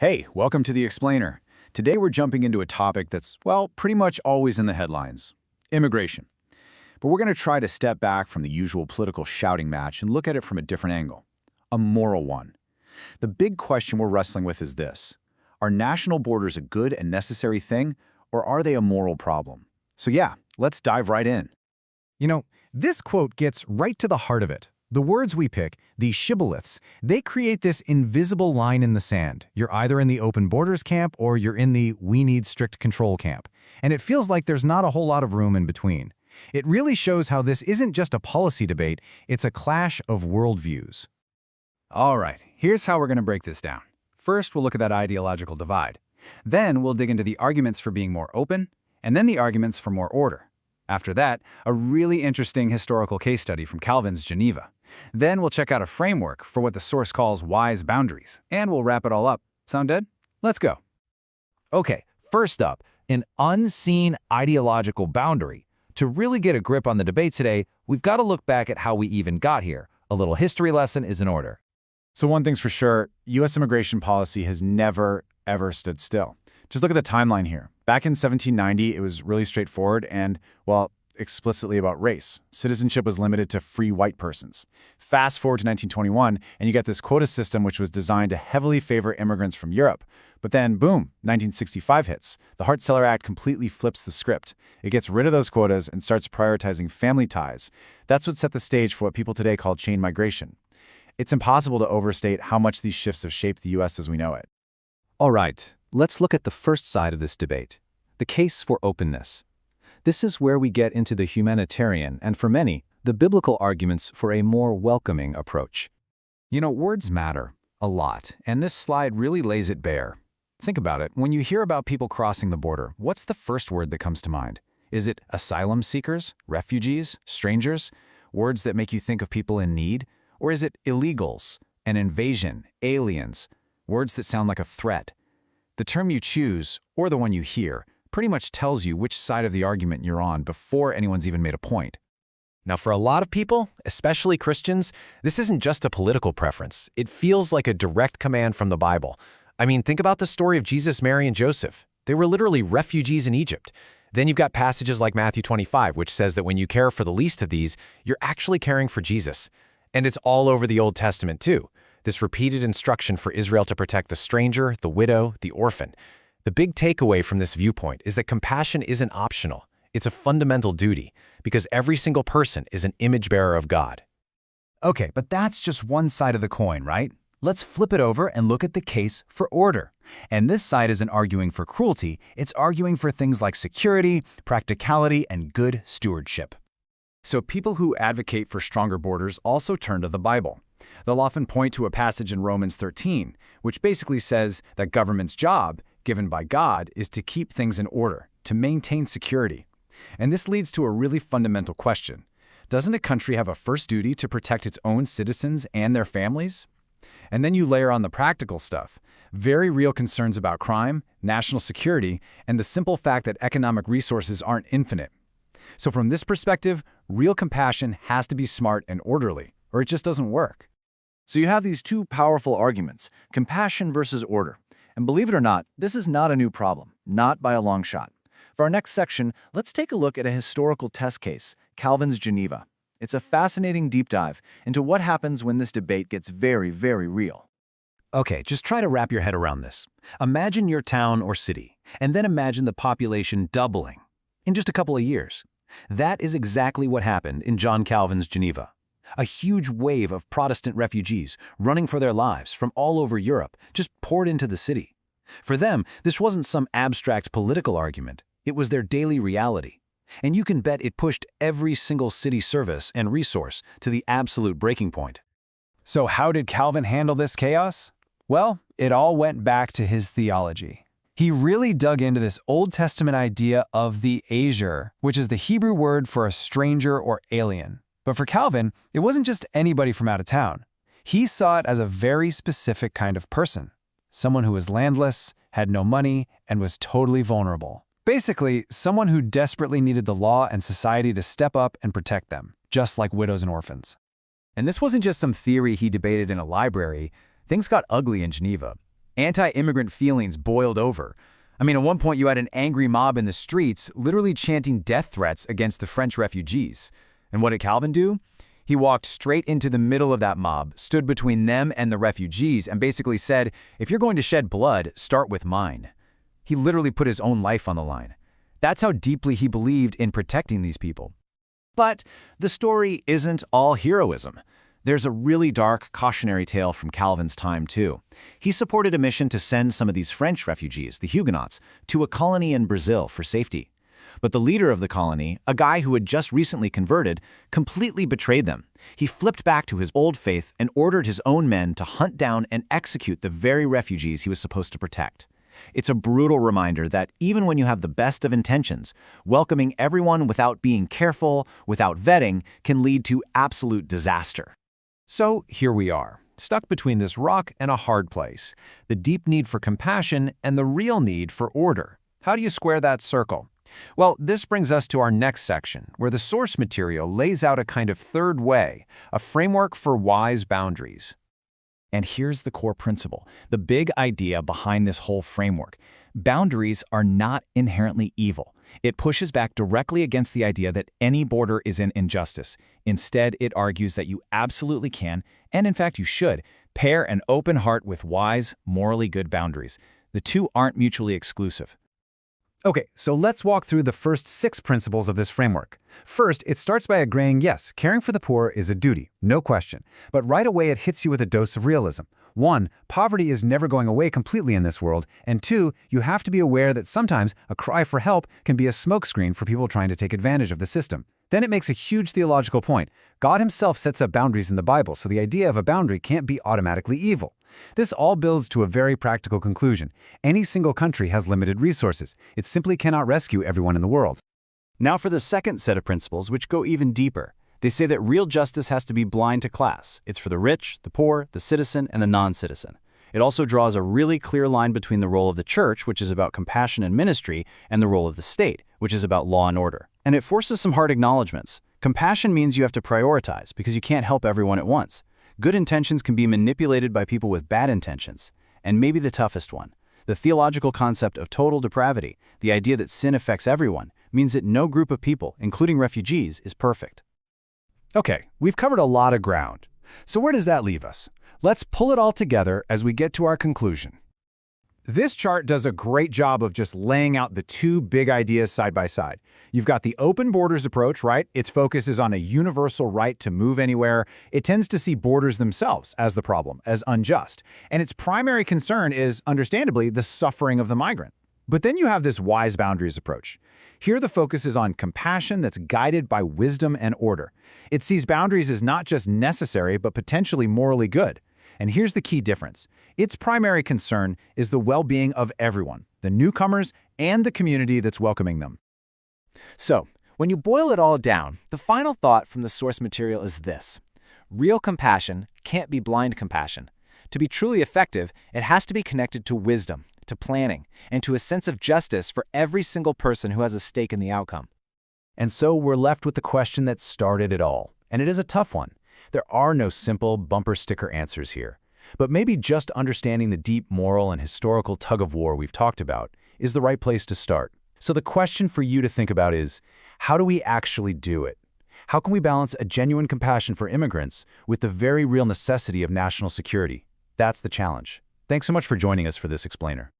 Hey, welcome to The Explainer. Today we're jumping into a topic that's, well, pretty much always in the headlines: immigration. But we're going to try to step back from the usual political shouting match and look at it from a different angle, a moral one. The big question we're wrestling with is this: are national borders a good and necessary thing, or are they a moral problem? So yeah, let's dive right in. This quote gets right to the heart of it. The words we pick, these shibboleths, they create this invisible line in the sand. You're either in the open borders camp or you're in the we need strict control camp. And it feels like there's not a whole lot of room in between. It really shows how this isn't just a policy debate, it's a clash of worldviews. All right, here's how we're going to break this down. First, we'll look at that ideological divide. Then we'll dig into the arguments for being more open, and then the arguments for more order. After that, a really interesting historical case study from Calvin's Geneva. Then we'll check out a framework for what the source calls wise boundaries, and we'll wrap it all up. Sound good? Let's go. Okay, first up, an unseen ideological boundary. To really get a grip on the debate today, we've got to look back at how we even got here. A little history lesson is in order. So one thing's for sure, U.S. immigration policy has never, ever stood still. Just look at the timeline here. Back in 1790, it was really straightforward and, well, explicitly about race. Citizenship was limited to free white persons. Fast forward to 1921, and you get this quota system which was designed to heavily favor immigrants from Europe. But then, boom, 1965 hits. The Hart-Celler Act completely flips the script. It gets rid of those quotas and starts prioritizing family ties. That's what set the stage for what people today call chain migration. It's impossible to overstate how much these shifts have shaped the U.S. as we know it. All right, let's look at the first side of this debate, the case for openness. This is where we get into the humanitarian and, for many, the biblical arguments for a more welcoming approach. Words matter a lot, and this slide really lays it bare. Think about it. When you hear about people crossing the border, what's the first word that comes to mind? Is it asylum seekers, refugees, strangers, words that make you think of people in need? Or is it illegals, an invasion, aliens, words that sound like a threat? The term you choose, or the one you hear, pretty much tells you which side of the argument you're on before anyone's even made a point. Now, for a lot of people, especially Christians, this isn't just a political preference. It feels like a direct command from the Bible. I mean, think about the story of Jesus, Mary, and Joseph. They were literally refugees in Egypt. Then you've got passages like Matthew 25, which says that when you care for the least of these, you're actually caring for Jesus. And it's all over the Old Testament, too. This repeated instruction for Israel to protect the stranger, the widow, the orphan. The big takeaway from this viewpoint is that compassion isn't optional. It's a fundamental duty, because every single person is an image bearer of God. Okay, but that's just one side of the coin, right? Let's flip it over and look at the case for order. And this side isn't arguing for cruelty, it's arguing for things like security, practicality, and good stewardship. So people who advocate for stronger borders also turn to the Bible. They'll often point to a passage in Romans 13, which basically says that government's job, given by God, is to keep things in order, to maintain security. And this leads to a really fundamental question. Doesn't a country have a first duty to protect its own citizens and their families? And then you layer on the practical stuff, very real concerns about crime, national security, and the simple fact that economic resources aren't infinite. So from this perspective, real compassion has to be smart and orderly, or it just doesn't work. So you have these two powerful arguments, compassion versus order. And believe it or not, this is not a new problem, not by a long shot. For our next section, let's take a look at a historical test case, Calvin's Geneva. It's a fascinating deep dive into what happens when this debate gets very, very real. Okay, just try to wrap your head around this. Imagine your town or city, and then imagine the population doubling in just a couple of years. That is exactly what happened in John Calvin's Geneva. A huge wave of Protestant refugees running for their lives from all over Europe just poured into the city. For them, this wasn't some abstract political argument. It was their daily reality. And you can bet it pushed every single city service and resource to the absolute breaking point. So how did Calvin handle this chaos? Well, it all went back to his theology. He really dug into this Old Testament idea of the Aser, which is the Hebrew word for a stranger or alien. But for Calvin, it wasn't just anybody from out of town. He saw it as a very specific kind of person, someone who was landless, had no money, and was totally vulnerable. Basically, someone who desperately needed the law and society to step up and protect them, just like widows and orphans. And this wasn't just some theory he debated in a library. Things got ugly in Geneva. Anti-immigrant feelings boiled over. I mean, at one point you had an angry mob in the streets literally chanting death threats against the French refugees. And what did Calvin do? He walked straight into the middle of that mob, stood between them and the refugees, and basically said, if you're going to shed blood, start with mine. He literally put his own life on the line. That's how deeply he believed in protecting these people. But the story isn't all heroism. There's a really dark cautionary tale from Calvin's time, too. He supported a mission to send some of these French refugees, the Huguenots, to a colony in Brazil for safety. But the leader of the colony, a guy who had just recently converted, completely betrayed them. He flipped back to his old faith and ordered his own men to hunt down and execute the very refugees he was supposed to protect. It's a brutal reminder that even when you have the best of intentions, welcoming everyone without being careful, without vetting, can lead to absolute disaster. So here we are, stuck between this rock and a hard place, the deep need for compassion and the real need for order. How do you square that circle? Well, this brings us to our next section, where the source material lays out a kind of third way, a framework for wise boundaries. And here's the core principle, the big idea behind this whole framework. Boundaries are not inherently evil. It pushes back directly against the idea that any border is an injustice. Instead, it argues that you absolutely can, and in fact you should, pair an open heart with wise, morally good boundaries. The two aren't mutually exclusive. Okay, so let's walk through the first 6 principles of this framework. First, it starts by agreeing, yes, caring for the poor is a duty, no question. But right away it hits you with a dose of realism. 1, poverty is never going away completely in this world, and 2, you have to be aware that sometimes a cry for help can be a smokescreen for people trying to take advantage of the system. Then it makes a huge theological point. God himself sets up boundaries in the Bible, so the idea of a boundary can't be automatically evil. This all builds to a very practical conclusion. Any single country has limited resources. It simply cannot rescue everyone in the world. Now for the second set of principles, which go even deeper. They say that real justice has to be blind to class. It's for the rich, the poor, the citizen, and the non-citizen. It also draws a really clear line between the role of the church, which is about compassion and ministry, and the role of the state, which is about law and order. And it forces some hard acknowledgments. Compassion means you have to prioritize, because you can't help everyone at once. Good intentions can be manipulated by people with bad intentions. And maybe the toughest one, the theological concept of total depravity, the idea that sin affects everyone, means that no group of people, including refugees, is perfect. Okay, we've covered a lot of ground. So where does that leave us? Let's pull it all together as we get to our conclusion. This chart does a great job of just laying out the two big ideas side by side. You've got the open borders approach, right? Its focus is on a universal right to move anywhere. It tends to see borders themselves as the problem, as unjust. And its primary concern is, understandably, the suffering of the migrant. But then you have this wise boundaries approach. Here the focus is on compassion that's guided by wisdom and order. It sees boundaries as not just necessary, but potentially morally good. And here's the key difference. Its primary concern is the well-being of everyone, the newcomers and the community that's welcoming them. So, when you boil it all down, the final thought from the source material is this. Real compassion can't be blind compassion. To be truly effective, it has to be connected to wisdom, to planning, and to a sense of justice for every single person who has a stake in the outcome. And so we're left with the question that started it all, and it is a tough one. There are no simple bumper sticker answers here. But maybe just understanding the deep moral and historical tug-of-war we've talked about is the right place to start. So the question for you to think about is, how do we actually do it? How can we balance a genuine compassion for immigrants with the very real necessity of national security? That's the challenge. Thanks so much for joining us for this explainer.